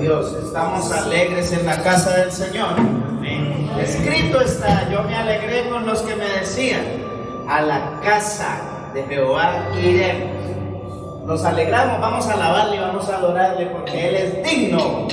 Dios. Estamos alegres en la casa del Señor. Amén. Escrito está, yo me alegré con los que me decían, a la casa de Jehová iremos. Nos alegramos, vamos a alabarle y vamos a adorarle porque Él es digno.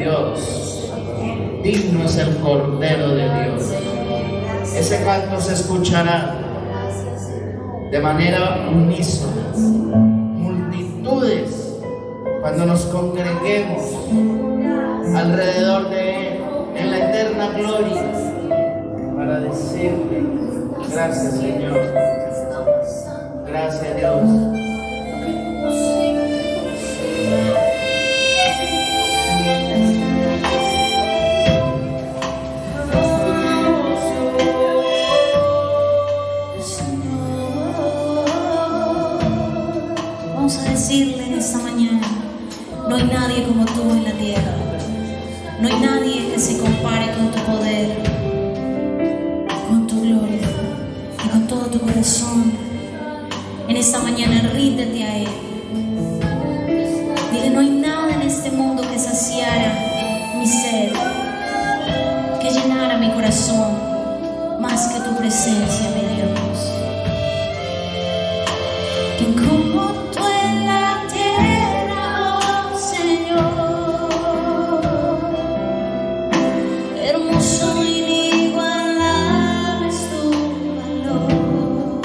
Dios. Digno es el Cordero de Dios. Ese canto se escuchará de manera unísona. Multitudes, cuando nos congreguemos alrededor de Él en la eterna gloria, para decirle: gracias, Señor. Gracias, Dios. Vamos a decirle en esta mañana: no hay nadie como tú en la tierra. No hay nadie que se compare con tu poder, con tu gloria y con todo tu corazón. En esta mañana ríndete a Él. Dile: no hay nada en este mundo que saciara mi sed, que llenara mi corazón más que tu presencia, mi Dios. ¿Quién como tú en la tierra, oh Señor? Hermoso, inigualable es tu valor.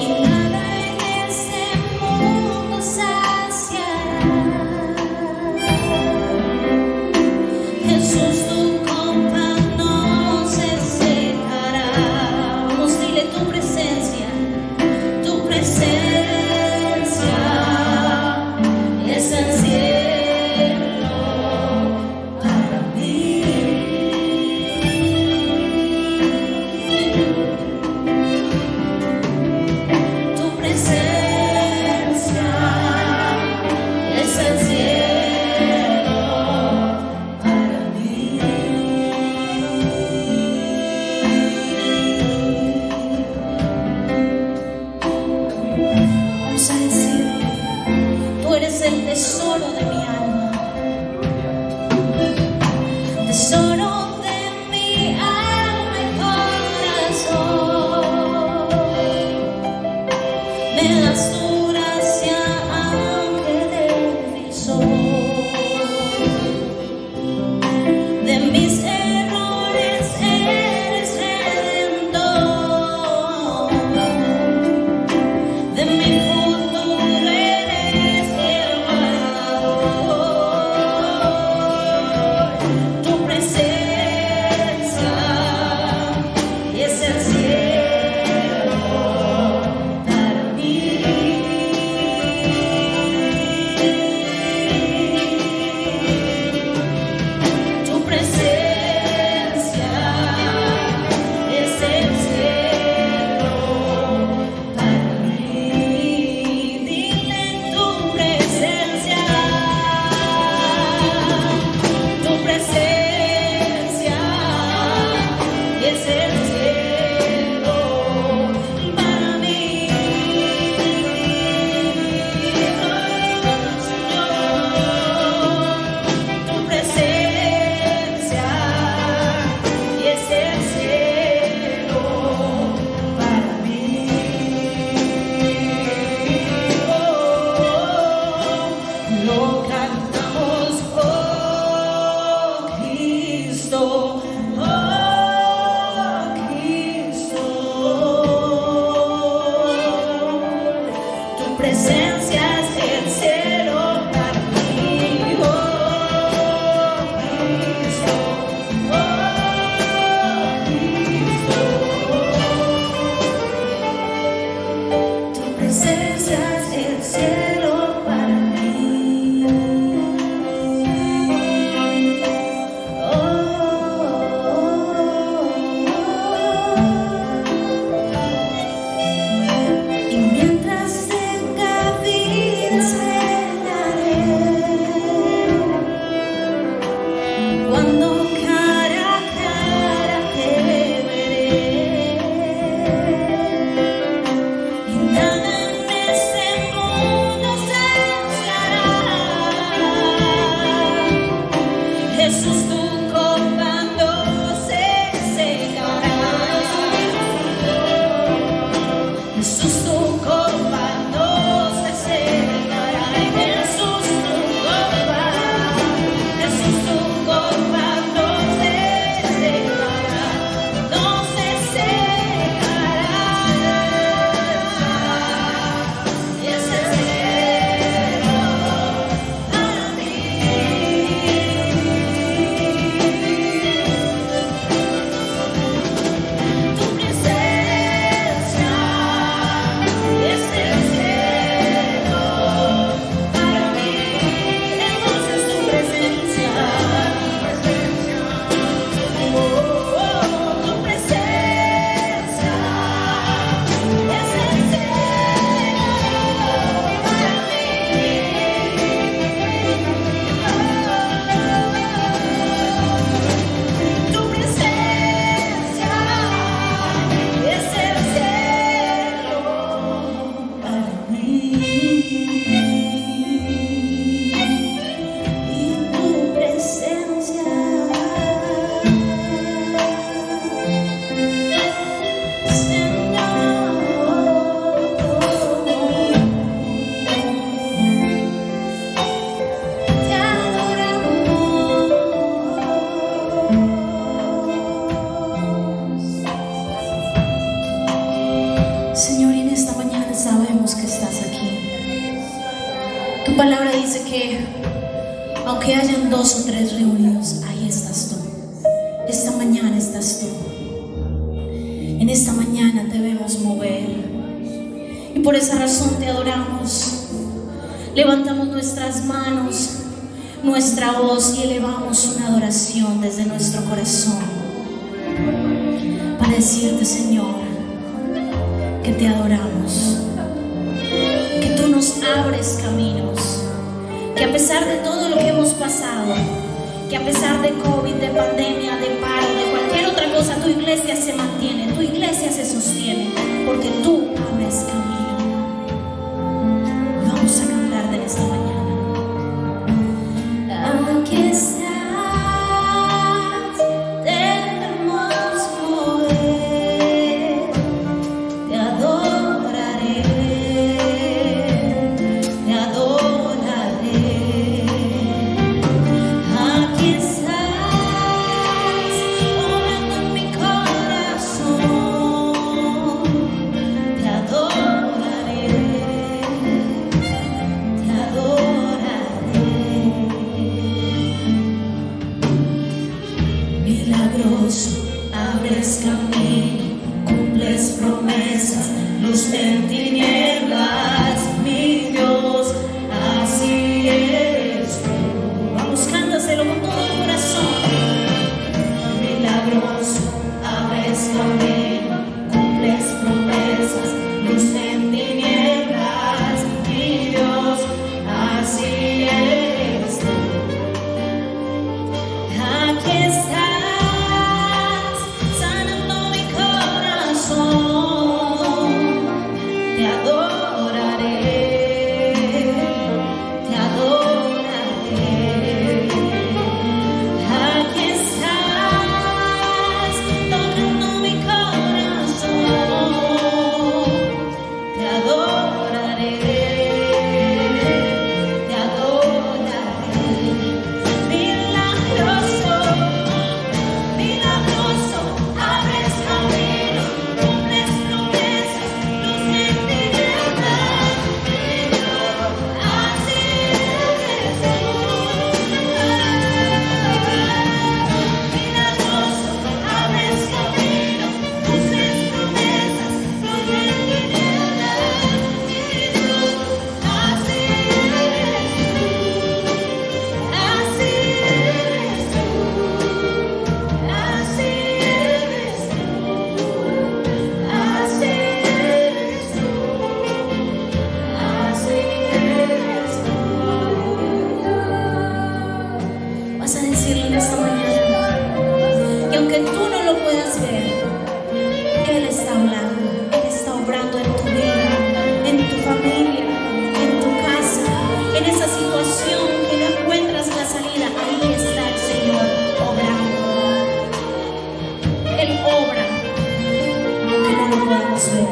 Y nada en este mundo saciará. Jesús, tu copa no se secará. Vamos, dile: tu presencia es el cielo para mí. Tu presencia es el cielo para mí. Vamos a decirle: tú eres el tesoro de mi alma, tesoro de mi alma y corazón. Me das tu gracia, ángel defensor de mis errores, eres redentor. De mi futuro eres el guardador. Tu presencia es el cielo para mí. Tu presencia es el cielo para mí. Dile: tu presencia es el cielo para mí. Tu presencia es el cielo para mí. Lo cantamos, oh Cristo, oh Cristo. Tu presencia es el cielo para mí, oh Cristo, oh Cristo. Tu presencia es el cielo para mí. Y mientras tenga vida esperaré, cuando cara a cara te veré. Y nada en este mundo saciará. Jesús, tu copa no se secará. Jesús, tu copa no se secará. Jesús, tu copa Señor, y en esta mañana sabemos que estás aquí. Tu palabra dice que aunque hayan 2 o 3 reunidos, ahí estás tú. Esta mañana estás tú. En esta mañana debemos mover. Y por esa razón te adoramos. Levantamos nuestras manos, nuestra voz y elevamos una adoración desde nuestro corazón para decirte, Señor, que te adoramos, que tú nos abres caminos, que a pesar de todo lo que hemos pasado, que a pesar de COVID, de pandemia, de paro, de cualquier otra cosa, tu iglesia se mantiene, tu iglesia se sostiene, porque tú abres camino. Vamos a cantarte en esta mañana. Aquí estás, debemos mover, te adoraré, te adoraré. Aquí estás, obrando en mi corazón, te adoraré, te adoraré. Milagroso, abres camino, cumples promesas, luz en tinieblas, mi Dios, así eres tú. Vamos, cántaselo con todo el corazón. Milagroso, abres camino, cumples promesas, luz en tinieblas, mi Dios, así eres tú. Aquí estás, sanando mi corazón, te adoraré, te adoraré. Aquí estás, tocando mi corazón, te adoraré, te adoraré. Milagroso, milagroso, abres camino, cumples promesas, luz en tinieblas, mi Dios, así eres tú. Milagroso, abres camino, cumples promesas, luz en tinieblas, mi Dios, así eres tú. Así eres tú, así eres tú, así eres tú, así eres tú. Vas a decirle en esta mañana que aunque tú no lo puedas ver, Él está hablando, Él está obrando en tu vida, en tu familia, en tu casa, en esa situación que no encuentras la salida. Ahí está el Señor obrando. Él obra, aunque no lo podamos ver.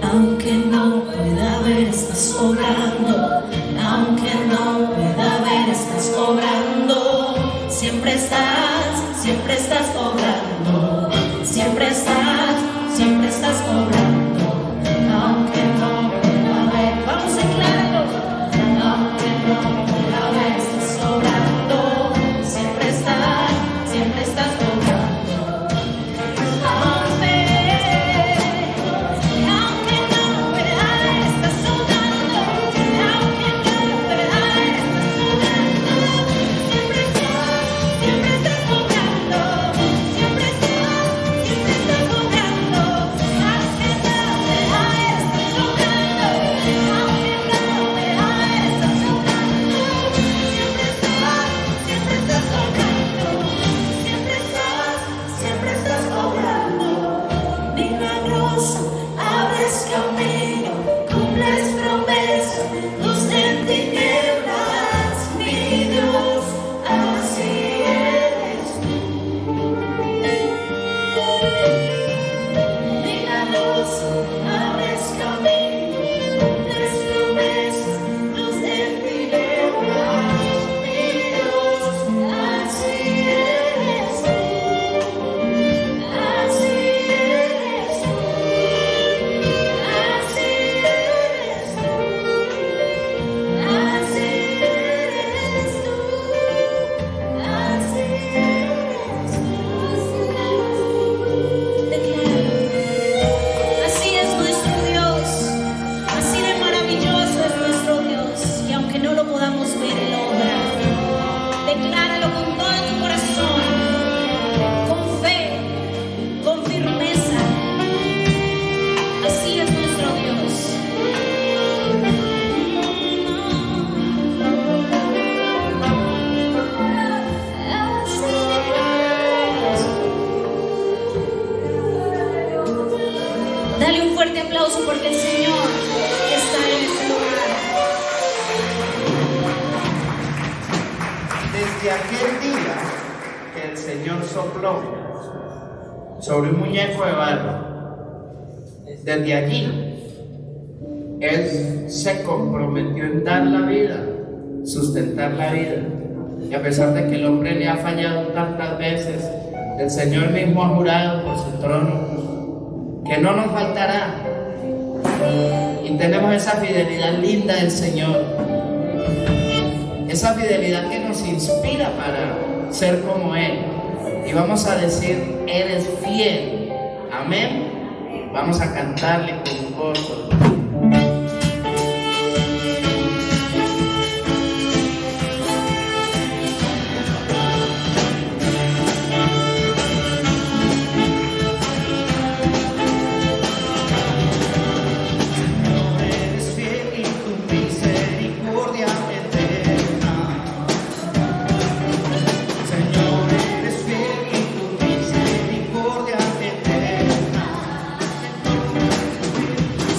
Aunque no pueda ver, estás obrando. Aunque no pueda ver, estás obrando. Siempre estás obrando. Siempre estás obrando. Aunque no pueda ver, vamos a declararlo. Aunque no pueda ver, estás obrando. Siempre estás obrando. Aunque no pueda ver, estás obrando. Aunque no pueda ver, estás obrando. Siempre estás obrando. Siempre estás obrando. Aunque decláralo con todo tu corazón, con fe, con firmeza. Así es nuestro Dios. Dale un fuerte aplauso porque el Señor está en este lugar. Desde aquel día que el Señor sopló sobre un muñeco de barro, desde allí Él se comprometió en dar la vida, sustentar la vida. Y a pesar de que el hombre le ha fallado tantas veces, el Señor mismo ha jurado por su trono que no nos faltará. Y tenemos esa fidelidad linda del Señor, esa fidelidad que nos inspira para ser como Él. Y vamos a decir, eres fiel. Amén. Vamos a cantarle con gozo.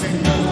Señor,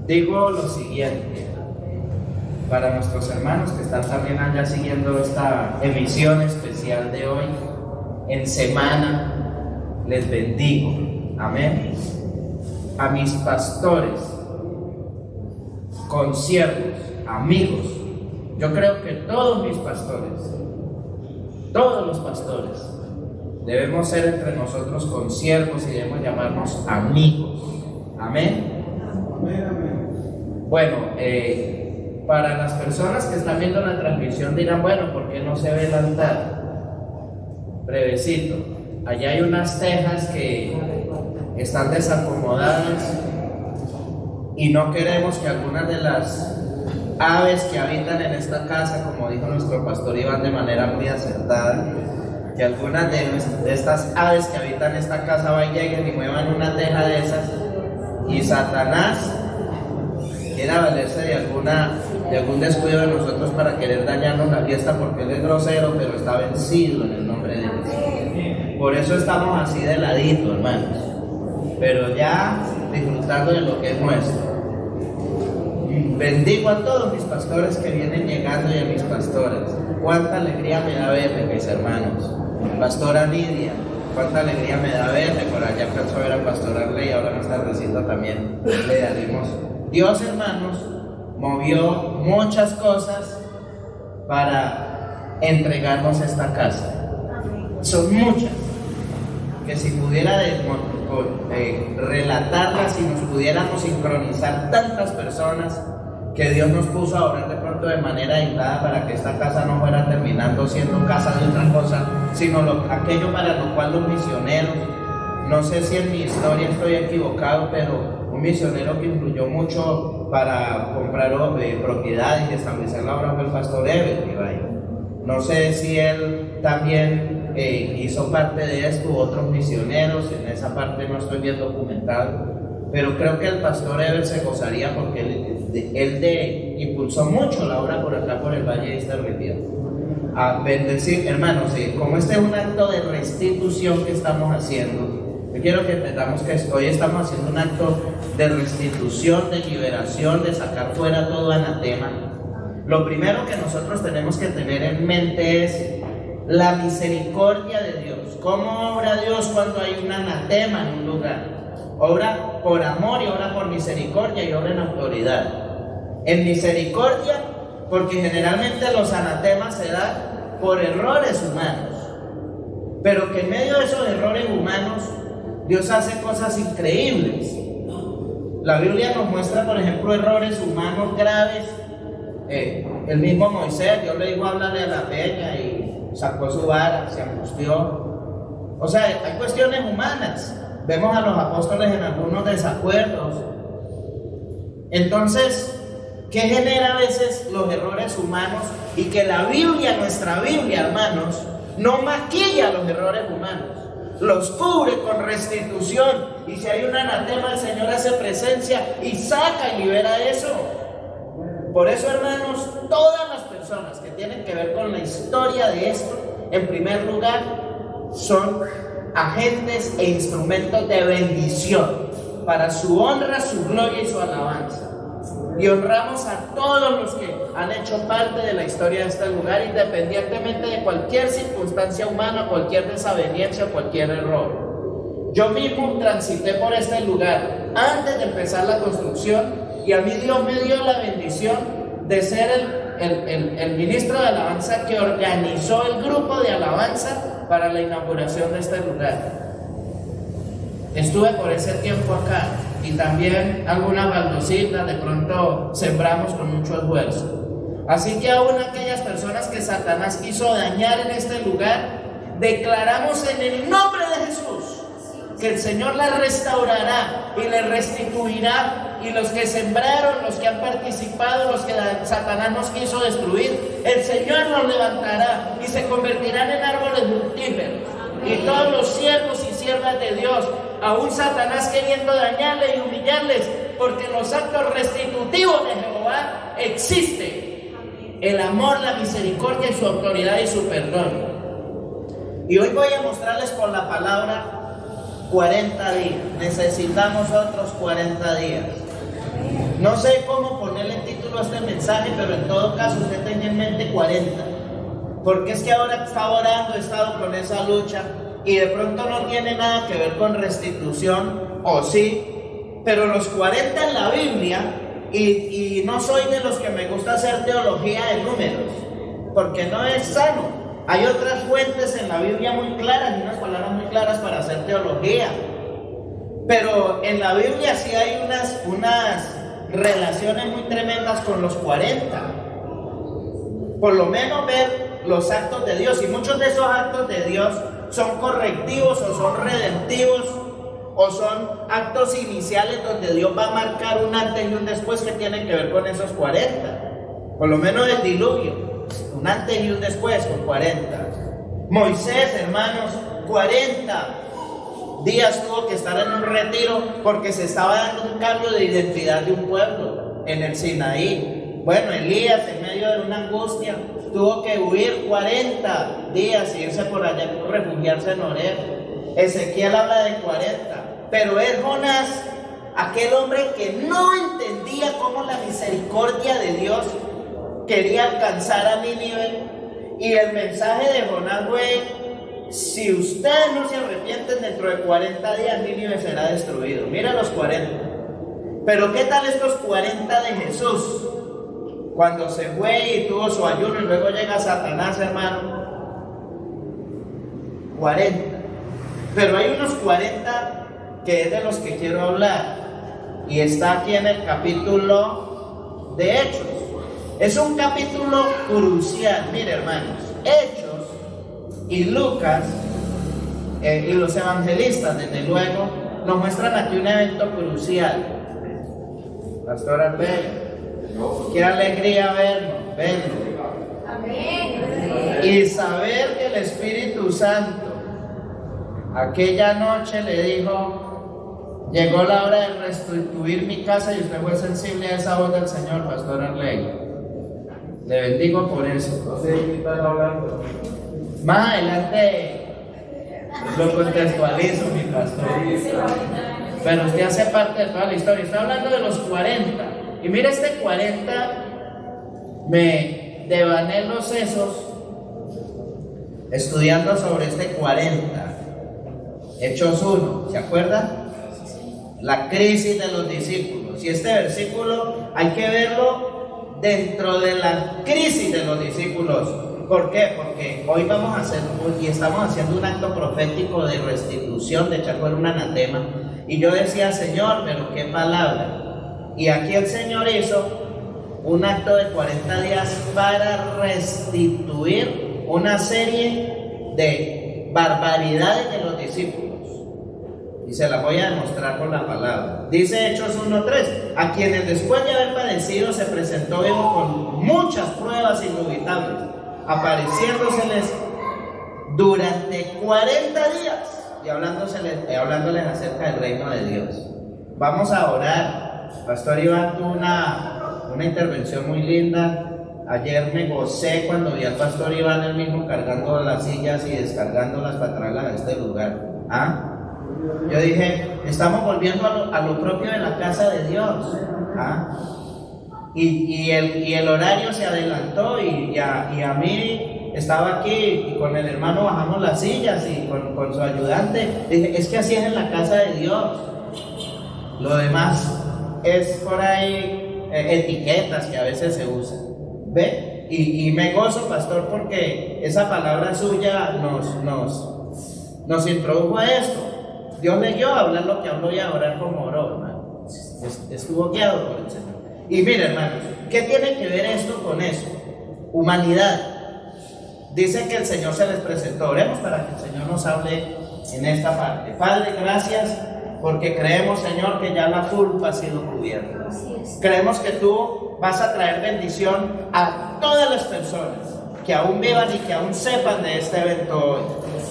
digo lo siguiente, para nuestros hermanos que están también allá siguiendo esta emisión especial de hoy, en semana, les bendigo, amén. A mis pastores, consiervos, amigos, yo creo que todos mis pastores, todos los pastores, debemos ser entre nosotros consiervos y debemos llamarnos amigos, amén. Bueno, para las personas que están viendo la transmisión dirán, bueno, ¿por qué no se ve el altar? Brevecito, allá hay unas tejas que están desacomodadas y no queremos que algunas de las aves que habitan en esta casa, como dijo nuestro pastor Iván de manera muy acertada, que algunas de estas aves que habitan esta casa vayan y muevan una teja de esas y Satanás quiera valerse de algún descuido de nosotros para querer dañarnos la fiesta, porque él es grosero, pero está vencido en el nombre de Jesús. Por eso estamos así de ladito, hermanos, pero ya disfrutando de lo que es nuestro. Bendigo a todos mis pastores que vienen llegando y a mis pastoras. Cuánta alegría me da verle, mis hermanos. Pastora Lidia, cuánta alegría me da verle. Por allá alcanzó a ver al pastor Arley, ahora más tardecito también le daremos. Dios, hermanos, movió muchas cosas para entregarnos esta casa. Son muchas, que si pudiera relatarlas y nos pudiéramos sincronizar tantas personas que Dios nos puso a orar de pronto de manera aislada para que esta casa no fuera terminando siendo casa de otra cosa, sino aquello para lo cual los misioneros, no sé si en mi historia estoy equivocado, pero un misionero que influyó mucho para comprar propiedades y establecer la obra fue el pastor Ever Ibai. No sé si él también hizo parte de esto, otros misioneros, en esa parte no estoy bien documentado, pero creo que el pastor Ever se gozaría porque él impulsó mucho la obra por acá, por el Valle de Iztapalapa. A bendecir, hermanos, como este es un acto de restitución que estamos haciendo, yo quiero que entendamos que hoy estamos haciendo un acto de restitución, de liberación, de sacar fuera todo anatema. Lo primero que nosotros tenemos que tener en mente es la misericordia de Dios. ¿Cómo obra Dios cuando hay un anatema en un lugar? Obra por amor y obra por misericordia y obra en autoridad. En misericordia, porque generalmente los anatemas se dan por errores humanos, pero que en medio de esos errores humanos Dios hace cosas increíbles. La Biblia nos muestra, por ejemplo, errores humanos graves. El mismo Moisés, Dios le dijo hablarle a la peña y sacó su vara, se angustió. O sea, hay cuestiones humanas. Vemos a los apóstoles en algunos desacuerdos. Entonces, ¿qué genera a veces los errores humanos? Y que la Biblia, nuestra Biblia, hermanos, no maquilla los errores humanos, los cubre con restitución. Y si hay un anatema, el Señor hace presencia y saca y libera eso. Por eso, hermanos, todas las personas que tienen que ver con la historia de esto, en primer lugar, son agentes e instrumentos de bendición para su honra, su gloria y su alabanza. Y honramos a todos los que han hecho parte de la historia de este lugar, independientemente de cualquier circunstancia humana, cualquier desaveniencia, cualquier error. Yo mismo transité por este lugar antes de empezar la construcción, y a mí Dios me dio la bendición de ser el ministro de alabanza que organizó el grupo de alabanza para la inauguración de este lugar. Estuve por ese tiempo acá, y también algunas baldositas de pronto sembramos con mucho esfuerzo. Así que aún aquellas personas que Satanás quiso dañar en este lugar, declaramos en el nombre de Jesús que el Señor la restaurará y le restituirá, y los que sembraron, los que han participado, los que Satanás nos quiso destruir, el Señor los levantará y se convertirán en árboles fructíferos. Y todos los siervos y siervas de Dios, aún Satanás queriendo dañarles y humillarles, porque en los actos restitutivos de Jehová existe el amor, la misericordia y su autoridad y su perdón. Y hoy voy a mostrarles por la palabra 40 días. Necesitamos otros 40 días. No sé cómo ponerle título a este mensaje, pero en todo caso usted tenga en mente 40. Porque es que ahora estaba orando, he estado con esa lucha y de pronto no tiene nada que ver con restitución, o sí, pero los 40 en la Biblia, y no soy de los que me gusta hacer teología de números, porque no es sano. Hay otras fuentes en la Biblia muy claras y unas palabras muy claras para hacer teología. Pero en la Biblia sí hay unas relaciones muy tremendas con los 40. Por lo menos ver los actos de Dios. Y muchos de esos actos de Dios son correctivos o son redentivos o son actos iniciales donde Dios va a marcar un antes y un después que tienen que ver con esos 40. Por lo menos el diluvio, un antes y un después con 40. Moisés, hermanos, 40 días tuvo que estar en un retiro porque se estaba dando un cambio de identidad de un pueblo en el Sinaí. Bueno, Elías, en medio de una angustia, tuvo que huir 40 días y irse por allá, refugiarse en Horeb. Ezequiel habla de 40, pero es Jonás, aquel hombre que no entendía cómo la misericordia de Dios quería alcanzar a Nínive, y el mensaje de Jonás fue: si ustedes no se arrepienten, dentro de 40 días Nínive será destruido. Mira los 40. Pero ¿qué tal estos 40 de Jesús? Cuando se fue y tuvo su ayuno y luego llega Satanás, hermano. 40. Pero hay unos 40 que es de los que quiero hablar. Y está aquí en el capítulo de Hechos. Es un capítulo crucial. Mire, hermanos, Hechos y Lucas y los evangelistas, desde luego, nos muestran aquí un evento crucial. Pastor Alberto, qué alegría verlo. Y saber que el Espíritu Santo aquella noche le dijo: llegó la hora de restituir mi casa, y usted fue sensible a esa voz del Señor, Pastor Arley. Le bendigo por eso. No sé de qué están hablando. Más adelante lo contextualizo, mi pastor. Pero usted hace parte de toda la historia. Está hablando de los 40. Y mira, este 40 me devané los sesos estudiando sobre este 40. Hechos 1, ¿se acuerdan? La crisis de los discípulos. Y este versículo hay que verlo dentro de la crisis de los discípulos. ¿Por qué? Porque hoy vamos a hacer, y estamos haciendo un acto profético de restitución, de echar fuera un anatema. Y yo decía: Señor, pero qué palabra. Y aquí el Señor hizo un acto de 40 días para restituir una serie de barbaridades de los discípulos. Y se las voy a demostrar con la palabra. Dice Hechos 1:3: a quienes después de haber padecido se presentó vivo con muchas pruebas indubitables, apareciéndoseles durante 40 días y hablándoles acerca del reino de Dios. Vamos a orar. Pastor Iván tuvo una intervención muy linda. Ayer me gocé cuando vi al Pastor Iván él mismo cargando las sillas y descargándolas para traerlas a este lugar. Yo dije: estamos volviendo a lo propio de la casa de Dios. Y el horario se adelantó y a mí estaba aquí y con el hermano bajamos las sillas y con su ayudante. Dije: es que así es en la casa de Dios. Lo demás es por ahí etiquetas que a veces se usan. ¿Ve? Y me gozo, pastor, porque esa palabra suya nos introdujo a esto. Dios le dio a hablar lo que habló y a orar como oró, hermano. Estuvo guiado por el Señor. Y mire, hermanos, ¿qué tiene que ver esto con eso? Humanidad. Dice que el Señor se les presentó. Oremos para que el Señor nos hable en esta parte. Padre, gracias porque creemos, Señor, que ya la culpa ha sido cubierta. Creemos que tú vas a traer bendición a todas las personas que aún vivan y que aún sepan de este evento hoy.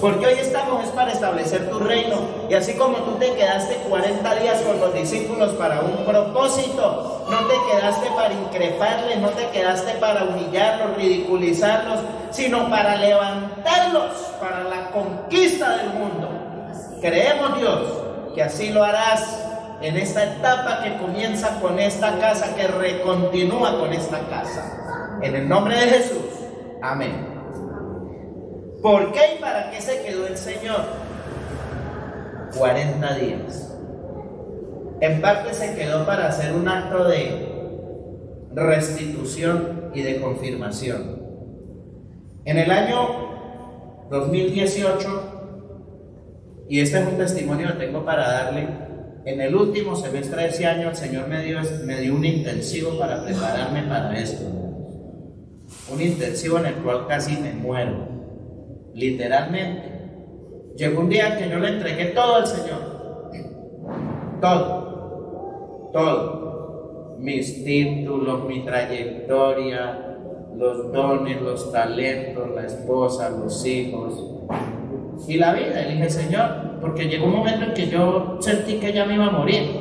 Porque hoy estamos es para establecer tu reino. Y así como tú te quedaste 40 días con los discípulos para un propósito, no te quedaste para increparles, no te quedaste para humillarlos, ridiculizarlos, sino para levantarlos para la conquista del mundo. creemos, Dios, que así lo harás en esta etapa que comienza con esta casa, que recontinúa con esta casa. En el nombre de Jesús. Amén. ¿Por qué y para qué se quedó el Señor? 40 días. En parte se quedó para hacer un acto de restitución y de confirmación. En el año 2018, y este es un testimonio que tengo para darle, en el último semestre de ese año el Señor me dio un intensivo para prepararme para esto. Un intensivo en el cual casi me muero, literalmente. Llegó un día que yo le entregué todo al Señor, todo, mis títulos, mi trayectoria, los dones, los talentos, la esposa, los hijos y la vida. Le dije, Señor, porque llegó un momento en que yo sentí que ya me iba a morir,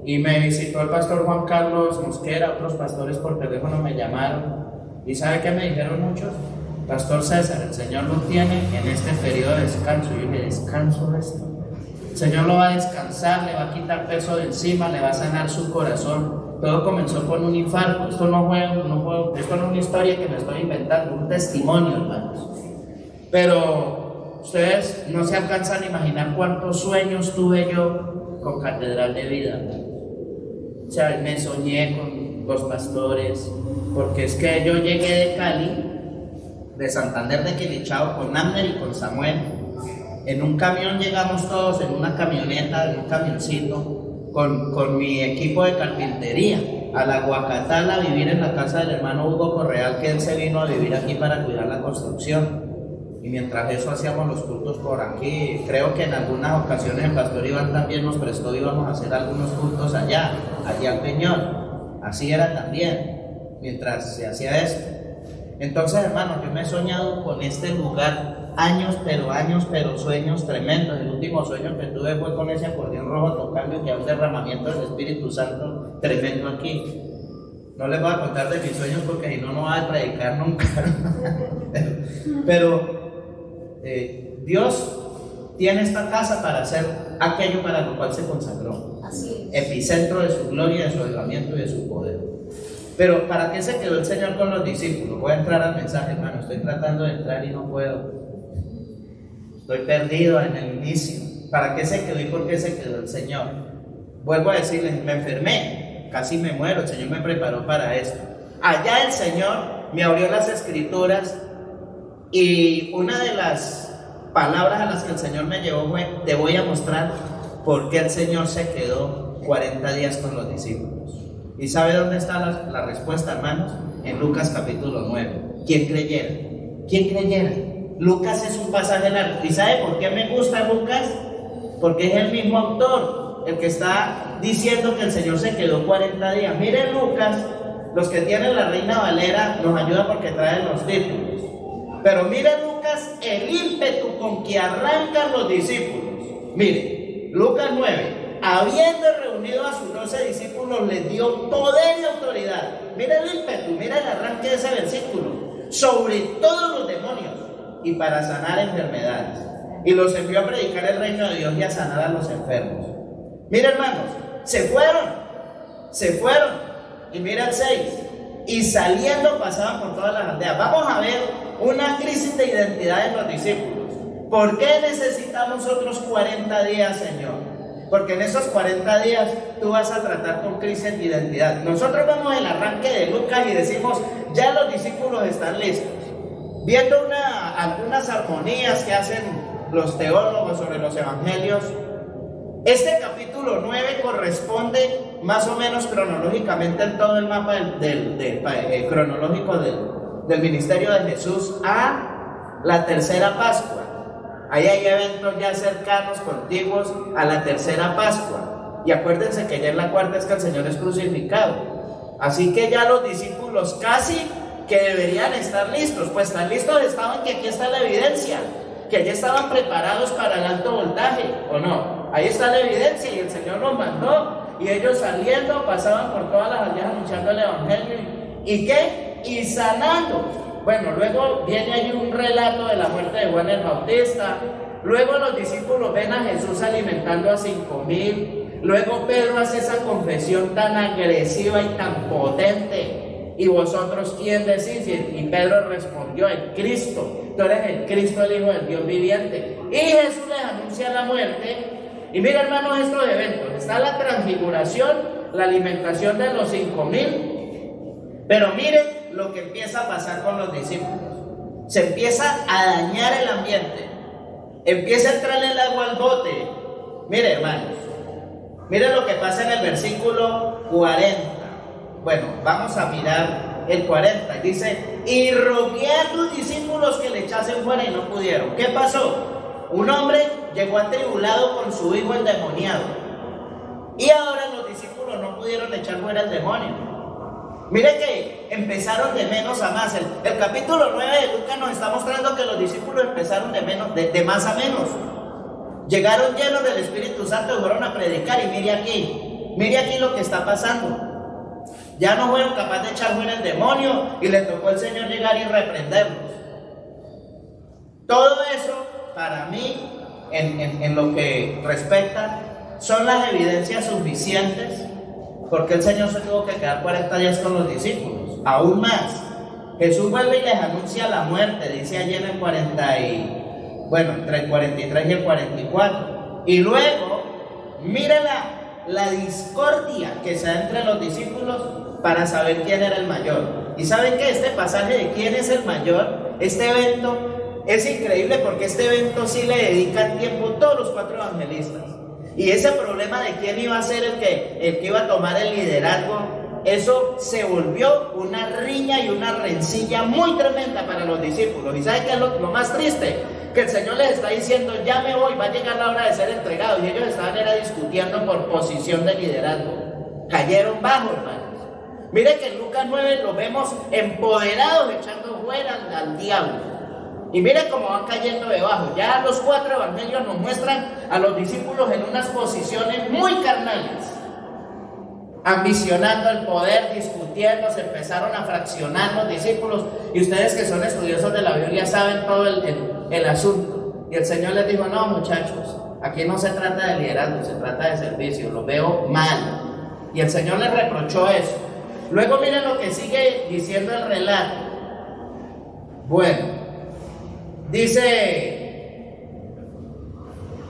y me visitó el pastor Juan Carlos Mosquera, otros pastores por teléfono me llamaron, y ¿sabe qué me dijeron muchos? Pastor César, el Señor lo tiene en este periodo de descanso. Yo dije, ¿descanso esto? El Señor lo va a descansar, le va a quitar peso de encima, le va a sanar su corazón. Todo comenzó con un infarto. Esto no es una historia que me estoy inventando, un testimonio, hermanos. Pero ustedes no se alcanzan a imaginar cuántos sueños tuve yo con Catedral de Vida. O sea, me soñé con los pastores, porque es que yo llegué de Cali, de Santander de Quilichao, con Amner y con Samuel. En un camión llegamos todos, en una camioneta, en un camioncito, con mi equipo de carpintería, a la Guacatal, a vivir en la casa del hermano Hugo Correal, que él se vino a vivir aquí para cuidar la construcción. Y mientras eso hacíamos los cultos por aquí. Creo que en algunas ocasiones el pastor Iván también nos prestó, íbamos a hacer algunos cultos allá al Peñón. Así era también, mientras se hacía esto. Entonces, hermanos, yo me he soñado con este lugar años, pero sueños tremendos. El último sueño que tuve fue con ese acordeón rojo tocando, que hay un derramamiento del Espíritu Santo tremendo aquí. No les voy a contar de mis sueños porque si no, no voy a predicar nunca. pero Dios tiene esta casa para hacer aquello para lo cual se consagró. Así es. Epicentro de su gloria, de su avivamiento y de su poder. Pero ¿para qué se quedó el Señor con los discípulos? Voy a entrar al mensaje, hermano. Estoy tratando de entrar y no puedo. Estoy perdido en el inicio. ¿Para qué se quedó y por qué se quedó el Señor? Vuelvo a decirles, me enfermé, casi me muero. El Señor me preparó para esto. Allá el Señor me abrió las Escrituras, y una de las palabras a las que el Señor me llevó fue: te voy a mostrar por qué el Señor se quedó 40 días con los discípulos. ¿Y sabe dónde está la respuesta, hermanos? En Lucas capítulo 9. ¿Quién creyera? ¿Quién creyera? Lucas es un pasaje largo. ¿Y sabe por qué me gusta Lucas? Porque es el mismo autor el que está diciendo que el Señor se quedó 40 días. Miren Lucas, los que tienen la Reina Valera nos ayuda porque traen los títulos. Pero miren Lucas, el ímpetu con que arrancan los discípulos. Miren, Lucas 9. Habiendo reunido a sus 12 discípulos, les dio poder y autoridad. Mira el ímpetu, mira el arranque de ese versículo. Sobre todos los demonios, y para sanar enfermedades. Y los envió a predicar el reino de Dios y a sanar a los enfermos. Mira, hermanos, se fueron. Y mira el 6. Y saliendo pasaban por todas las aldeas. Vamos a ver una crisis de identidad en los discípulos. ¿Por qué necesitamos otros 40 días, Señor? Porque en esos 40 días tú vas a tratar con crisis de identidad. Nosotros vemos el arranque de Lucas y decimos, ya los discípulos están listos. Viendo algunas armonías que hacen los teólogos sobre los evangelios, este capítulo 9 corresponde más o menos cronológicamente en todo el mapa cronológico del ministerio de Jesús a la tercera Pascua. Ahí hay eventos ya cercanos, contiguos a la tercera Pascua. Y acuérdense que ya en la cuarta es que el Señor es crucificado. Así que ya los discípulos casi que deberían estar listos. Pues tan listos estaban que aquí está la evidencia, que ya estaban preparados para el alto voltaje, ¿o no? Ahí está la evidencia, y el Señor los mandó. Y ellos saliendo pasaban por todas las aldeas anunciando el evangelio. ¿Y qué? Y sanando. Bueno, luego viene allí un relato de la muerte de Juan el Bautista, Luego los discípulos ven a Jesús alimentando a 5,000. Luego Pedro hace esa confesión tan agresiva y tan potente. ¿Y vosotros quién decís? Y Pedro respondió: el Cristo. Tú eres el Cristo, el Hijo del Dios viviente. Y Jesús les anuncia la muerte. Y mira, hermanos, estos eventos. Está la transfiguración, la alimentación de los 5,000. Pero miren lo que empieza a pasar con los discípulos. Se empieza a dañar el ambiente. Empieza a entrarle el agua al bote. Mire, hermanos, miren lo que pasa en el versículo 40. Bueno, vamos a mirar el 40. Dice: y rogué a tus discípulos que le echasen fuera y no pudieron. ¿Qué pasó? Un hombre llegó atribulado con su hijo endemoniado. Y ahora los discípulos no pudieron echar fuera el demonio. Mire que empezaron de menos a más. El capítulo 9 de Lucas nos está mostrando que los discípulos empezaron de más a menos. Llegaron llenos del Espíritu Santo y fueron a predicar. Y mire aquí lo que está pasando. Ya no fueron capaces de echar fuera el demonio y le tocó al Señor llegar y reprenderlos. Todo eso, para mí, en lo que respecta, son las evidencias suficientes porque el Señor se tuvo que quedar 40 días con los discípulos. Aún más, Jesús vuelve y les anuncia la muerte, dice ayer en entre el 43 y el 44. Y luego, mire la discordia que se da entre los discípulos para saber quién era el mayor. Y saben que este pasaje de quién es el mayor, este evento es increíble porque este evento sí le dedican tiempo todos los 4 evangelistas. Y ese problema de quién iba a ser el que iba a tomar el liderazgo, eso se volvió una riña y una rencilla muy tremenda para los discípulos. ¿Y saben qué es lo más triste? Que el Señor les está diciendo: ya me voy, va a llegar la hora de ser entregado. Y ellos estaban discutiendo por posición de liderazgo. Cayeron bajo, hermanos. Mire que en Lucas 9 los vemos empoderados echando fuera al diablo. Y mire cómo van cayendo debajo. Ya los 4 evangelios nos muestran a los discípulos en unas posiciones muy carnales, ambicionando el poder, discutiendo. Se empezaron a fraccionar los discípulos. Y ustedes que son estudiosos de la Biblia saben todo el asunto. Y el Señor les dijo: no, muchachos, aquí no se trata de liderazgo, se trata de servicio. Lo veo mal. Y el Señor les reprochó eso. Luego miren lo que sigue diciendo el relato. Bueno, dice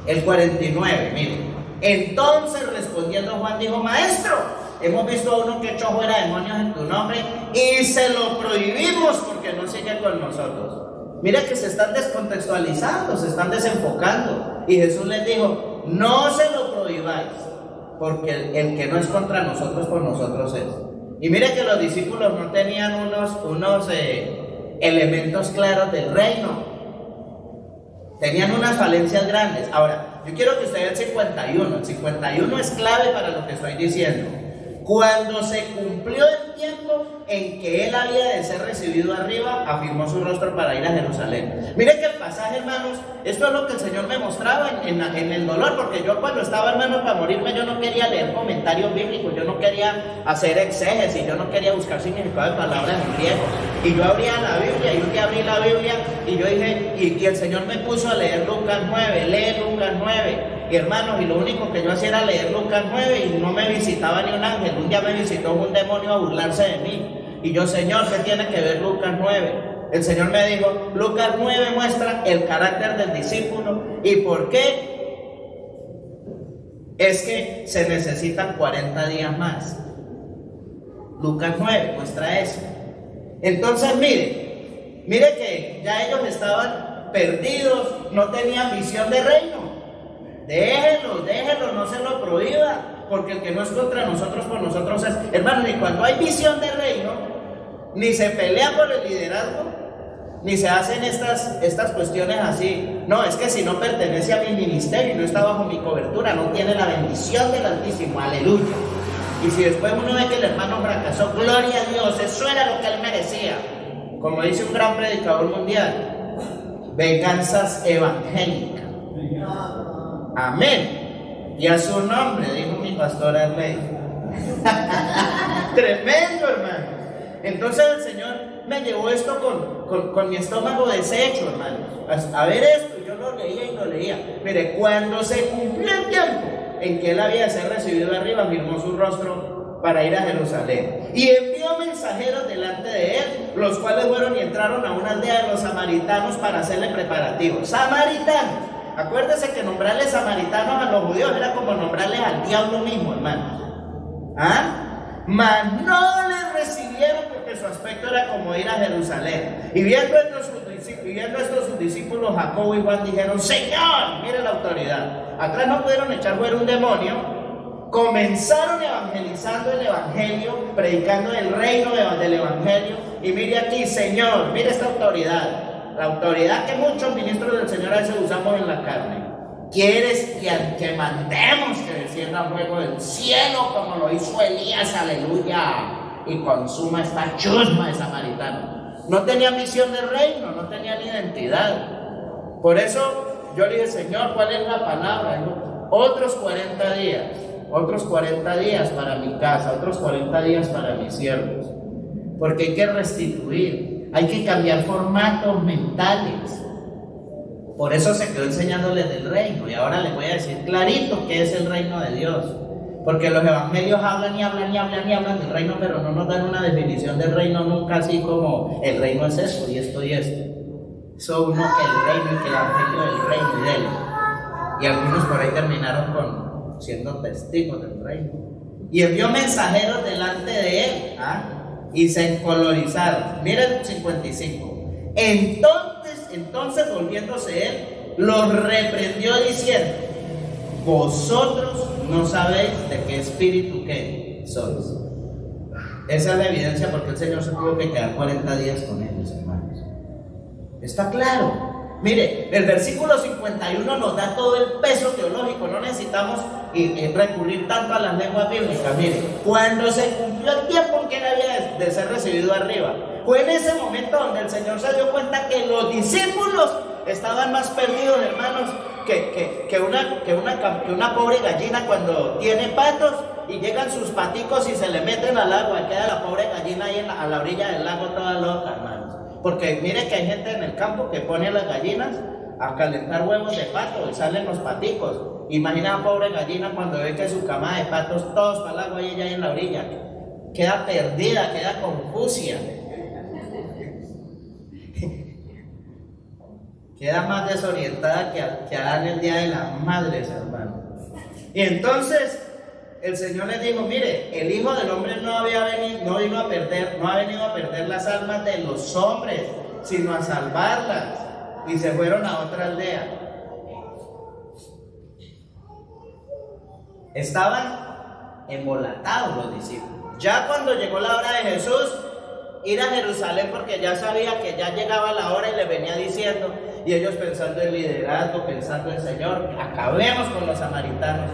el 49, miren. Entonces respondiendo Juan dijo: maestro, hemos visto a uno que echó fuera demonios en tu nombre y se lo prohibimos porque no sigue con nosotros. Mira que se están descontextualizando, se están desenfocando. Y Jesús les dijo: no se lo prohibáis, porque el que no es contra nosotros, por nosotros es. Y mire que los discípulos no tenían unos elementos claros del reino. Tenían unas falencias grandes. Ahora, yo quiero que usted vea el 51. El 51 es clave para lo que estoy diciendo. Cuando se cumplió el tiempo en que él había de ser recibido arriba, afirmó su rostro para ir a Jerusalén. Mire que el pasaje, hermanos, esto es lo que el Señor me mostraba en el dolor, porque yo cuando estaba, hermanos, para morirme, yo no quería leer comentarios bíblicos, yo no quería hacer exégesis, yo no quería buscar significado de palabras en griego. Y yo abría la Biblia, y un día abrí la Biblia, y yo dije, y el Señor me puso a leer Lucas 9, lee Lucas 9. Y hermanos, y lo único que yo hacía era leer Lucas 9 y no me visitaba ni un ángel. Un día me visitó un demonio a burlarse de mí. Y yo: Señor, ¿qué tiene que ver Lucas 9? El Señor me dijo: Lucas 9 muestra el carácter del discípulo. ¿Y por qué? Es que se necesitan 40 días más. Lucas 9 muestra eso. Entonces mire que ya ellos estaban perdidos, no tenían visión de reino. Déjenlo, no se lo prohíba, porque el que no es contra nosotros, por nosotros es. Hermano, ni cuando hay visión de reino, ni se pelea por el liderazgo, ni se hacen estas cuestiones así. No, es que si no pertenece a mi ministerio y no está bajo mi cobertura, no tiene la bendición del Altísimo, aleluya. Y si después uno ve que el hermano fracasó, gloria a Dios, eso era lo que él merecía. Como dice un gran predicador mundial: venganzas evangélicas. Amén. Y a su nombre, dijo mi pastora Rey. Tremendo, hermano. Entonces el Señor me llevó esto con mi estómago deshecho, hermano, a ver esto. Yo lo leía y lo leía. Mire, cuando se cumplió el tiempo en que él había de ser recibido de arriba, firmó su rostro para ir a Jerusalén. Y envió mensajeros delante de él, los cuales fueron y entraron a una aldea de los samaritanos para hacerle preparativos. Samaritanos. Acuérdese que nombrarle samaritanos a los judíos era como nombrarles al diablo mismo, hermano. Mas no le recibieron porque su aspecto era como ir a Jerusalén. Y viendo esto sus discípulos Jacobo y Juan dijeron: Señor, mire la autoridad. Acá no pudieron echar fuera un demonio. Comenzaron evangelizando el evangelio, predicando el reino del evangelio. Y mire aquí, Señor, mire esta autoridad. La autoridad que muchos ministros del Señor a veces usamos en la carne. ¿Quieres que mandemos que descienda fuego del cielo como lo hizo Elías, aleluya, y consuma esta chusma de samaritano? No tenían visión de reino, no tenían identidad. Por eso yo le dije: Señor, ¿cuál es la palabra? Dijo: otros 40 días para mi casa, otros 40 días para mis siervos, porque hay que restituir, hay que cambiar formatos mentales. Por eso se quedó enseñándoles del reino. Y ahora les voy a decir clarito qué es el reino de Dios. Porque los evangelios hablan y hablan y hablan y hablan del reino, pero no nos dan una definición del reino nunca, así como el reino es esto y esto y esto. Eso uno que el reino y que el evangelio del reino y de él. Y algunos por ahí terminaron siendo testigos del reino. Y envió mensajeros delante de él, y se encolorizaron. Miren el 55. Entonces volviéndose él, los reprendió diciendo: vosotros no sabéis de qué espíritu que sois. Esa es la evidencia porque el Señor se tuvo que quedar 40 días con ellos, hermanos. Está claro. Mire, el versículo 51 nos da todo el peso teológico. No necesitamos recurrir tanto a las lenguas bíblicas. Mire, cuando se cumplió el tiempo en que él había de ser recibido arriba, fue en ese momento donde el Señor se dio cuenta que los discípulos estaban más perdidos, hermanos, que una pobre gallina cuando tiene patos y llegan sus paticos y se le meten al agua y queda la pobre gallina ahí a la orilla del lago toda loca, hermanos. Porque mire que hay gente en el campo que pone a las gallinas a calentar huevos de pato y salen los paticos. Imagina a la pobre gallina cuando ve que su camada de patos todos para el agua y ella ahí en la orilla. Queda perdida, queda confusa. Queda más desorientada que Adán el día de las madres, hermano. Y entonces el Señor les dijo: mire, el Hijo del Hombre no ha venido a perder las almas de los hombres, sino a salvarlas. Y se fueron a otra aldea. Estaban embolatados los discípulos. Ya cuando llegó la hora de Jesús ir a Jerusalén, porque ya sabía que ya llegaba la hora y le venía diciendo, y ellos pensando en liderazgo, pensando en Señor, acabemos con los samaritanos.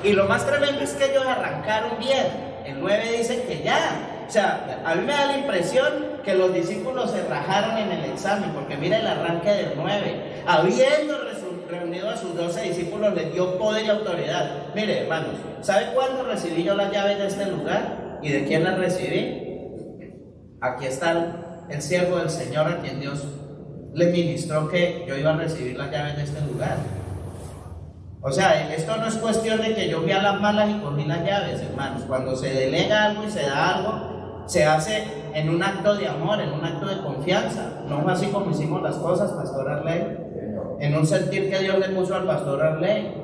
Y lo más tremendo es que ellos arrancaron bien. El 9 dice que ya. O sea, a mí me da la impresión que los discípulos se rajaron en el examen, porque mira el arranque del 9. Habiendo reunido a sus 12 discípulos, les dio poder y autoridad. Mire, hermanos, ¿sabe cuándo recibí yo las llaves de este lugar? ¿Y de quién las recibí? Aquí está el siervo del Señor a quien Dios le ministró que yo iba a recibir las llaves de este lugar. O sea, esto no es cuestión de que yo fui a las malas y cogí las llaves, hermanos. Cuando se delega algo y se da algo, se hace en un acto de amor, en un acto de confianza. No fue así como hicimos las cosas, Pastor Arley. En un sentir que Dios le puso al Pastor Arley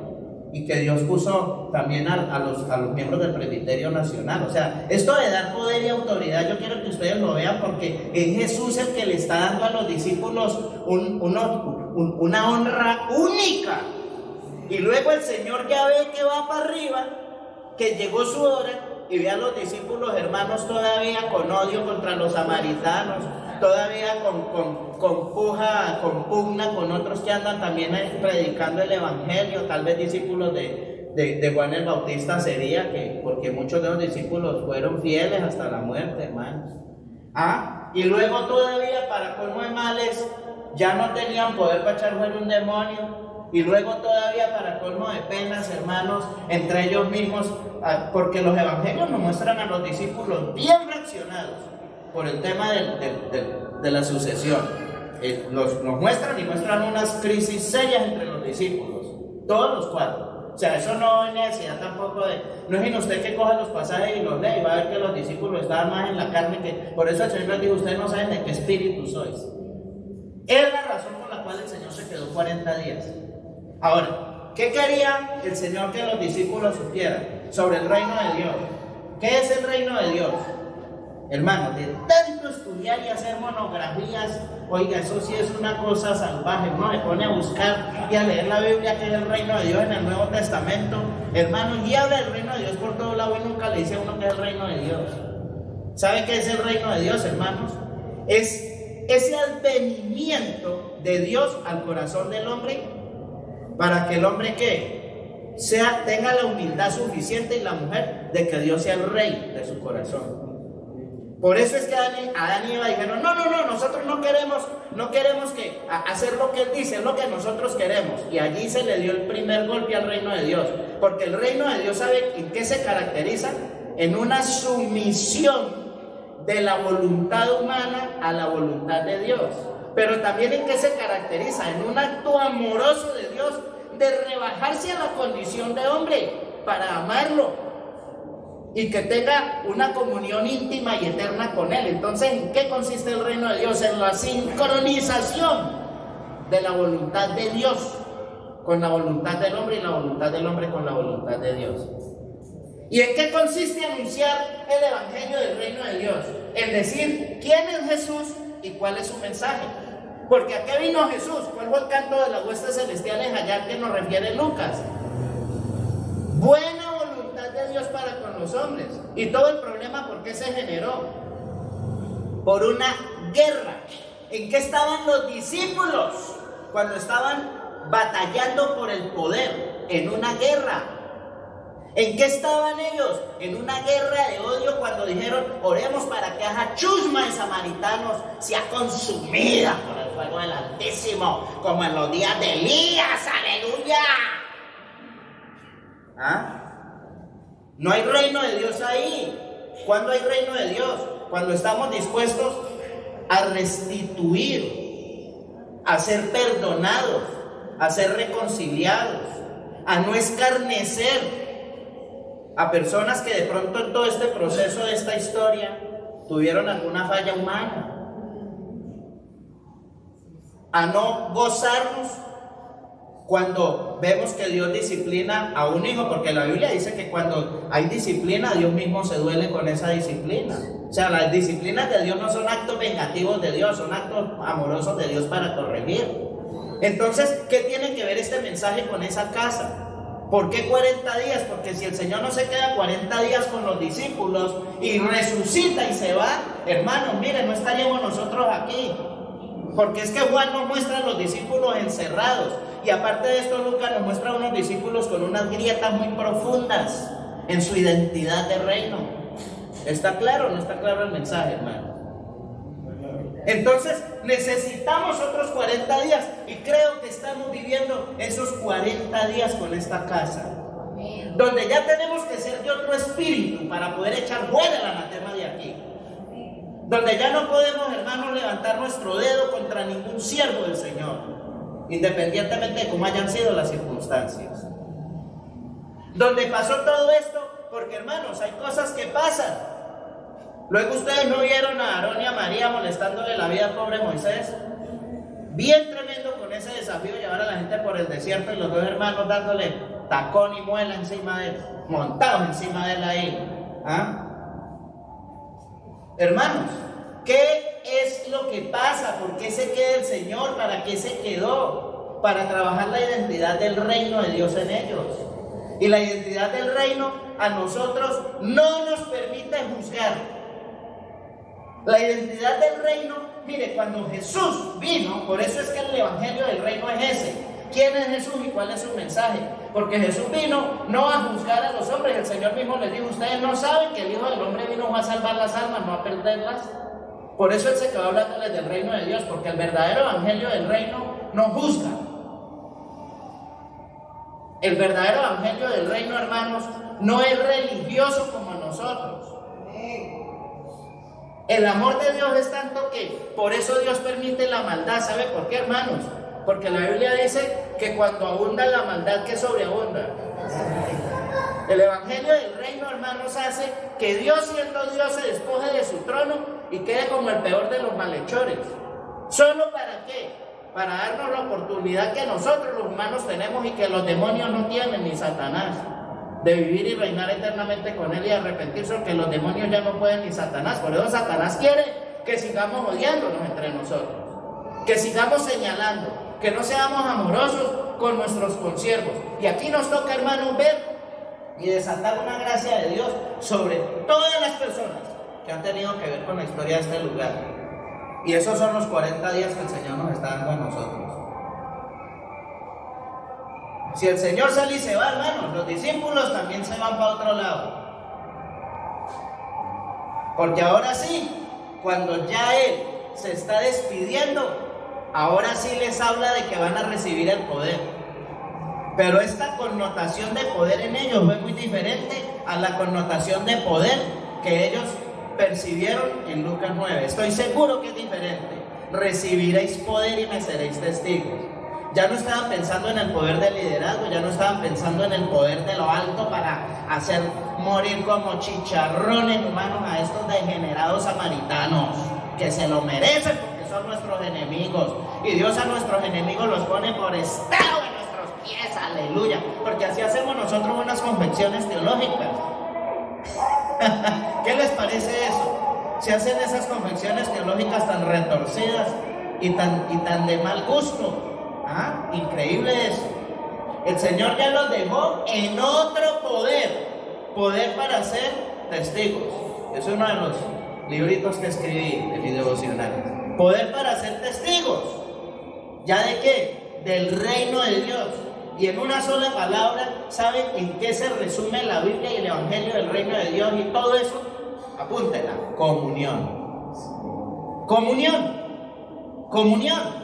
y que Dios puso también a los miembros del Presbiterio Nacional. O sea, esto de dar poder y autoridad, yo quiero que ustedes lo vean, porque es Jesús el que le está dando a los discípulos una honra única. Y luego el Señor ya ve que va para arriba, que llegó su hora, y ve a los discípulos, hermanos, todavía con odio contra los samaritanos, todavía con pugna con otros que andan también predicando el evangelio, tal vez discípulos de Juan el Bautista sería, porque muchos de los discípulos fueron fieles hasta la muerte, hermanos. Y luego todavía, para colmo de males, ya no tenían poder para echar fuera un demonio. Y luego todavía, para colmo de penas, hermanos, entre ellos mismos, porque los evangelios nos muestran a los discípulos bien reaccionados por el tema de la sucesión. nos muestran y muestran unas crisis serias entre los discípulos, todos los 4. O sea, eso no es necesidad tampoco de, no es en usted que coja los pasajes y los lee y va a ver que los discípulos estaban más en la carne que, por eso el Señor les dijo, ustedes no saben de qué espíritu sois. Es la razón por la cual el Señor se quedó 40 días. Ahora, ¿qué quería el Señor que los discípulos supieran sobre el reino de Dios? ¿Qué es el reino de Dios? Hermanos, de tanto estudiar y hacer monografías, oiga, eso sí es una cosa salvaje. Uno se pone a buscar y a leer la Biblia, que es el reino de Dios en el Nuevo Testamento, hermanos, y habla del reino de Dios por todo lado y nunca le dice a uno que es el reino de Dios. ¿Sabe qué es el reino de Dios, hermanos? Es ese advenimiento de Dios al corazón del hombre para que el hombre ¿qué? Tenga la humildad suficiente, y la mujer, de que Dios sea el rey de su corazón. Por eso es que Adán y Eva dijeron, no, nosotros no queremos que hacer lo que Él dice, es lo que nosotros queremos. Y allí se le dio el primer golpe al reino de Dios. Porque el reino de Dios, ¿sabe en qué se caracteriza? En una sumisión de la voluntad humana a la voluntad de Dios. Pero también en qué se caracteriza, en un acto amoroso de Dios, de rebajarse a la condición de hombre para amarlo y que tenga una comunión íntima y eterna con Él. Entonces, ¿en qué consiste el reino de Dios? En la sincronización de la voluntad de Dios con la voluntad del hombre y la voluntad del hombre con la voluntad de Dios. ¿Y en qué consiste anunciar el evangelio del reino de Dios? En decir quién es Jesús y cuál es su mensaje. Porque ¿a qué vino Jesús? ¿Cuál fue el canto de las huestes celestiales allá que nos refiere Lucas? Buena voluntad de Dios para con los hombres. Y todo el problema, ¿por qué se generó? Por una guerra. ¿En qué estaban los discípulos cuando estaban batallando por el poder? En una guerra. ¿En qué estaban ellos? En una guerra de odio cuando dijeron, oremos para que haga chusma de samaritanos sea consumida por el fuego del Altísimo, como en los días de Elías. ¡Aleluya! ¿Ah? No hay reino de Dios ahí. ¿Cuándo hay reino de Dios? Cuando estamos dispuestos a restituir, a ser perdonados, a ser reconciliados, a no escarnecer a personas que de pronto en todo este proceso de esta historia tuvieron alguna falla humana, a no gozarnos cuando vemos que Dios disciplina a un hijo, porque la Biblia dice que cuando hay disciplina, Dios mismo se duele con esa disciplina. O sea, las disciplinas de Dios no son actos vengativos de Dios, son actos amorosos de Dios para corregir. Entonces, ¿qué tiene que ver este mensaje con esa casa? ¿Por qué 40 días? Porque si el Señor no se queda 40 días con los discípulos y resucita y se va, hermanos, miren, no estaríamos nosotros aquí. Porque es que Juan nos muestra a los discípulos encerrados. Y aparte de esto, Lucas nos muestra a unos discípulos con unas grietas muy profundas en su identidad de reino. ¿Está claro o no está claro el mensaje, hermano? Entonces necesitamos otros 40 días y creo que estamos viviendo esos 40 días con esta casa, donde ya tenemos que ser de otro espíritu para poder echar fuera el anatema de aquí, donde ya no podemos, hermanos, levantar nuestro dedo contra ningún siervo del Señor, independientemente de cómo hayan sido las circunstancias, donde pasó todo esto, porque, hermanos, hay cosas que pasan. Luego ustedes no vieron a Aarón y a María molestándole la vida al pobre Moisés. Bien tremendo con ese desafío, llevar a la gente por el desierto y los dos hermanos dándole tacón y muela encima de él, montados encima de él ahí. ¿Ah? Hermanos, ¿qué es lo que pasa? ¿Por qué se queda el Señor? ¿Para qué se quedó? Para trabajar la identidad del reino de Dios en ellos. Y la identidad del reino a nosotros no nos permite juzgar. La identidad del reino, mire, cuando Jesús vino, por eso es que el evangelio del reino es ese. ¿Quién es Jesús y cuál es su mensaje? Porque Jesús vino no a juzgar a los hombres. El Señor mismo les dijo, ustedes no saben que el Hijo del Hombre vino a salvar las almas, no a perderlas. Por eso Él se quedó hablándoles del reino de Dios, porque el verdadero evangelio del reino no juzga. El verdadero evangelio del reino, hermanos, no es religioso como nosotros. El amor de Dios es tanto que por eso Dios permite la maldad. ¿Sabe por qué, hermanos? Porque la Biblia dice que cuando abunda la maldad, ¿qué sobreabunda? El evangelio del reino, hermanos, hace que Dios, siendo Dios, se despoje de su trono y quede como el peor de los malhechores. ¿Solo para qué? Para darnos la oportunidad que nosotros los humanos tenemos y que los demonios no tienen, ni Satanás, de vivir y reinar eternamente con él y arrepentirse, porque los demonios ya no pueden, ni Satanás. Por eso Satanás quiere que sigamos odiándonos entre nosotros, que sigamos señalando, que no seamos amorosos con nuestros consiervos. Y aquí nos toca, hermanos, ver y desatar una gracia de Dios sobre todas las personas que han tenido que ver con la historia de este lugar. Y esos son los 40 días que el Señor nos está dando a nosotros. Si el Señor sale y se va, hermanos, los discípulos también se van para otro lado. Porque ahora sí, cuando ya Él se está despidiendo, ahora sí les habla de que van a recibir el poder. Pero esta connotación de poder en ellos fue muy diferente a la connotación de poder que ellos percibieron en Lucas 9. Estoy seguro que es diferente. Recibiréis poder y me seréis testigos. Ya no estaban pensando en el poder del liderazgo, ya no estaban pensando en el poder de lo alto para hacer morir como chicharrones humanos a estos degenerados samaritanos, que se lo merecen porque son nuestros enemigos. Y Dios a nuestros enemigos los pone por estado de nuestros pies, aleluya. Porque así hacemos nosotros unas confecciones teológicas. ¿Qué les parece eso? Se hacen esas confecciones teológicas tan retorcidas y tan de mal gusto. ¿Ah? Increíble eso. El Señor ya los dejó en otro poder para ser testigos. Es uno de los libritos que escribí de mi devocional. Poder para ser testigos. ¿Ya de qué? Del reino de Dios. Y en una sola palabra, ¿saben en qué se resume la Biblia y el Evangelio del reino de Dios y todo eso? Apúntela. Comunión. Comunión.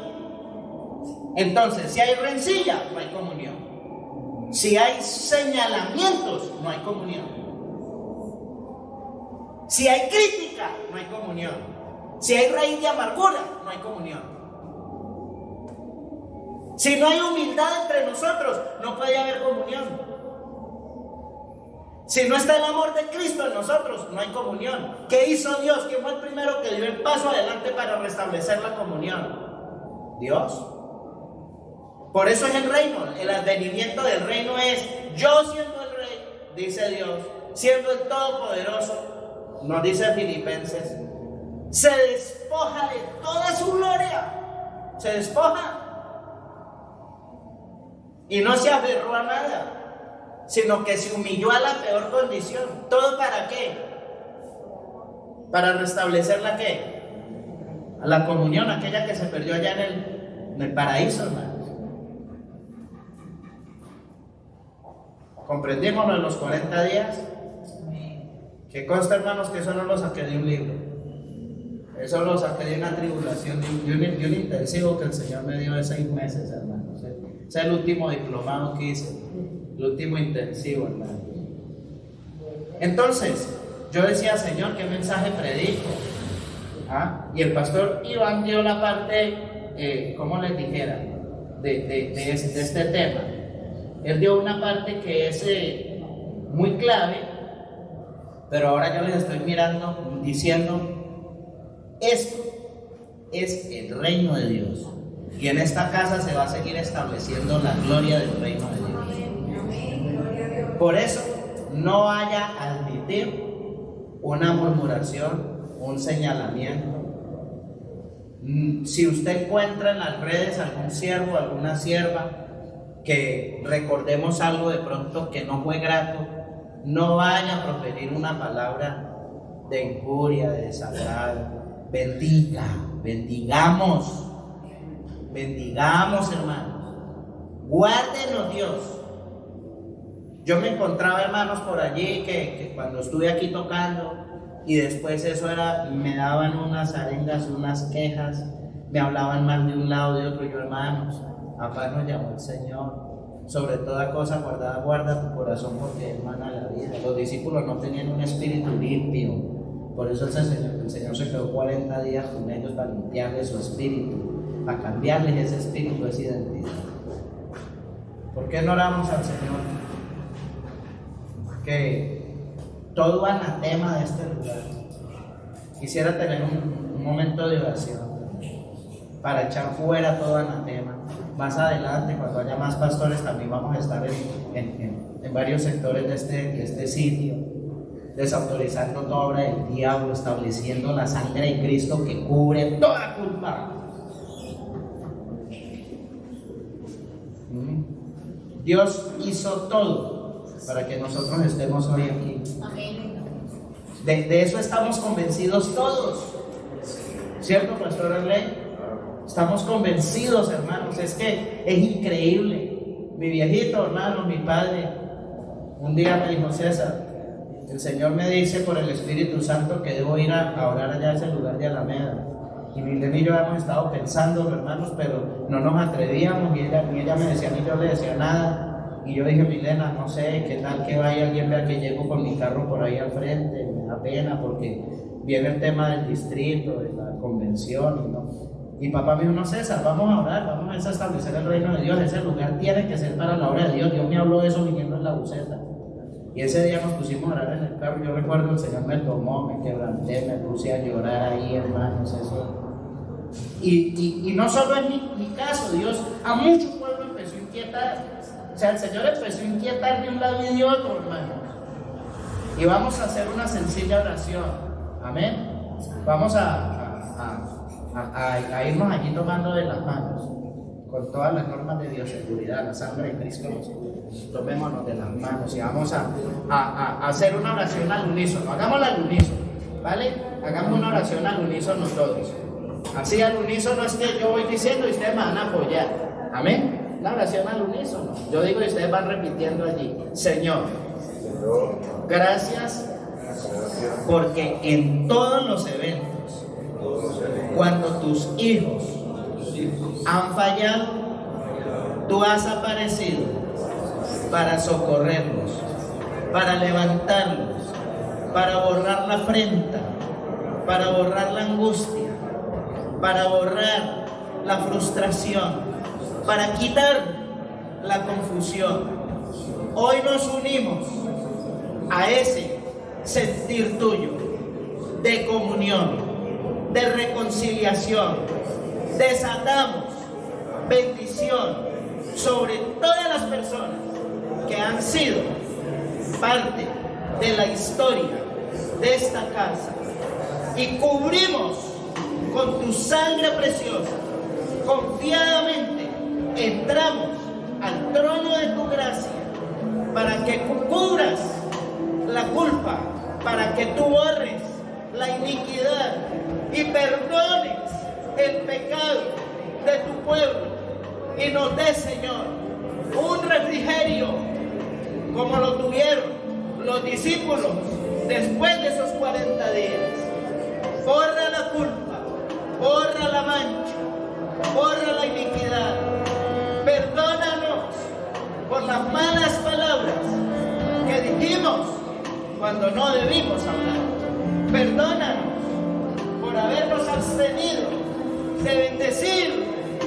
Entonces, si hay rencilla, no hay comunión. Si hay señalamientos, no hay comunión. Si hay crítica, no hay comunión. Si hay raíz de amargura, no hay comunión. Si no hay humildad entre nosotros, no puede haber comunión. Si no está el amor de Cristo en nosotros, no hay comunión. ¿Qué hizo Dios? ¿Quién fue el primero que dio el paso adelante para restablecer la comunión? Dios. Por eso es el reino. El advenimiento del reino es: yo siendo el rey, dice Dios, siendo el todopoderoso, nos dice Filipenses, se despoja de toda su gloria. Se despoja. Y no se aferró a nada, sino que se humilló a la peor condición. ¿Todo para qué? Para restablecer la qué? A la comunión, aquella que se perdió allá en el paraíso, hermanos. ¿Comprendimos lo de los 40 días? Que consta, hermanos, que eso no lo saqué de un libro. Eso lo saqué de una tribulación, de un intensivo que el Señor me dio de 6 meses, hermanos. Ese es el último diplomado que hice, el último intensivo, hermanos. Entonces, yo decía: Señor, ¿qué mensaje predico? ¿Ah? Y el pastor Iván dio la parte, ¿cómo les dijera? De este tema. Él dio una parte que es muy clave, pero ahora yo les estoy mirando, diciendo: esto es el reino de Dios, y en esta casa se va a seguir estableciendo la gloria del reino de Dios. Por eso no vaya a admitir una murmuración, un señalamiento. Si usted encuentra en las redes algún siervo, alguna sierva, que recordemos algo de pronto que no fue grato, no vaya a proferir una palabra de injuria, de desagrado. Bendigamos, hermanos. Guárdenos, Dios. Yo me encontraba, hermanos, por allí que cuando estuve aquí tocando, y después eso era, me daban unas arengas, unas quejas, me hablaban mal de un lado, de otro. Y yo: hermanos, a paz nos llamó el Señor. Sobre toda cosa guardada, guarda tu corazón, porque Él mana la vida. Los discípulos no tenían un espíritu limpio, Por eso el Señor se quedó 40 días con ellos para limpiarles su espíritu, para cambiarles ese espíritu, esa identidad. ¿Por qué no oramos al Señor? Que todo anatema de este lugar, quisiera tener un momento de oración para echar fuera todo anatema. Más adelante, cuando haya más pastores, también vamos a estar en varios sectores de este sitio, desautorizando toda obra del diablo, estableciendo la sangre de Cristo que cubre toda culpa. Dios hizo todo para que nosotros estemos hoy aquí. De eso estamos convencidos todos, ¿cierto, Pastor Arley? Estamos convencidos, hermanos. Es que es increíble. Mi viejito, hermano, mi padre, un día me dijo: César, el Señor me dice por el Espíritu Santo que debo ir a orar allá a ese lugar de Alameda. Y Milena y yo hemos estado pensando, hermanos, pero no nos atrevíamos. Y ella me decía, ni yo le decía nada. Y yo dije: Milena, no sé, qué tal que vaya alguien, vea que llego con mi carro por ahí al frente. Me da pena porque viene el tema del distrito, de la convención, ¿no? Y papá me dijo: no, César, vamos a orar, vamos a establecer el reino de Dios. Ese lugar tiene que ser para la obra de Dios. Dios me habló de eso viniendo en la buceta. Y ese día nos pusimos a orar en el carro. Yo recuerdo, el Señor me tomó, me quebranté, me puse a llorar ahí, hermanos, eso. Y no solo en mi caso, Dios a mucho pueblo empezó a inquietar. O sea, el Señor empezó a inquietar de un lado y de otro, hermanos. Y vamos a hacer una sencilla oración. Amén. Vamos a irnos allí tomando de las manos, con todas las normas de bioseguridad, la sangre de Cristo. Tomémonos de las manos y vamos a hacer una oración al unísono. Hagámosla al unísono, ¿vale? Hagamos una oración al unísono todos. Así al unísono es que yo voy diciendo y ustedes me van a apoyar. Amén. La oración al unísono. Yo digo y ustedes van repitiendo allí. Señor, gracias porque en todos los eventos, cuando tus hijos han fallado, tú has aparecido para socorrerlos, para levantarlos, para borrar la afrenta, para borrar la angustia, para borrar la frustración, para quitar la confusión. Hoy nos unimos a ese sentir tuyo de comunión, de reconciliación. Desatamos bendición sobre todas las personas que han sido parte de la historia de esta casa y cubrimos con tu sangre preciosa. Confiadamente entramos al trono de tu gracia para que cubras la culpa, para que tú borres la iniquidad y perdones el pecado de tu pueblo y nos des, Señor, un refrigerio como lo tuvieron los discípulos después de esos 40 días. Borra la culpa, borra la mancha, borra la iniquidad. Perdónanos por las malas palabras que dijimos cuando no debimos hablar. Perdónanos por habernos abstenido de bendecir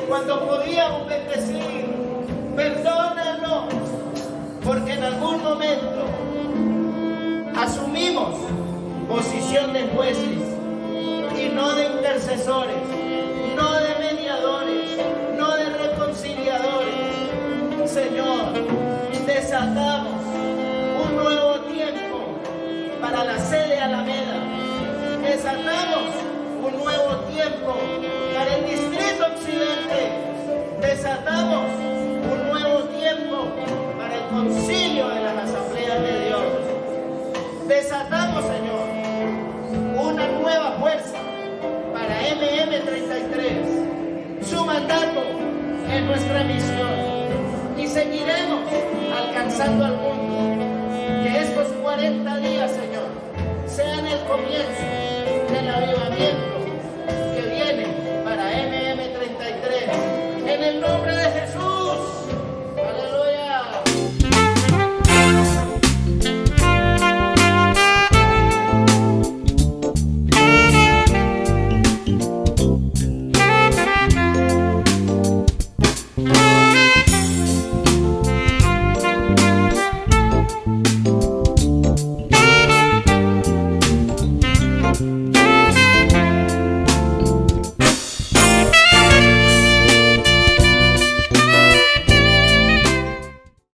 cuando podíamos bendecir. Perdónanos porque en algún momento asumimos posición de jueces y no de intercesores, no de mediadores, no de reconciliadores. Señor, desatamos un nuevo tiempo para la sede Alameda. Desatamos un nuevo tiempo para el Distrito Occidente. Desatamos un nuevo tiempo para el concilio de las asambleas de Dios. Desatamos, Señor, una nueva fuerza para MM33, su mandato en nuestra misión, y seguiremos alcanzando al mundo. Que estos 40 días, Señor, sean el comienzo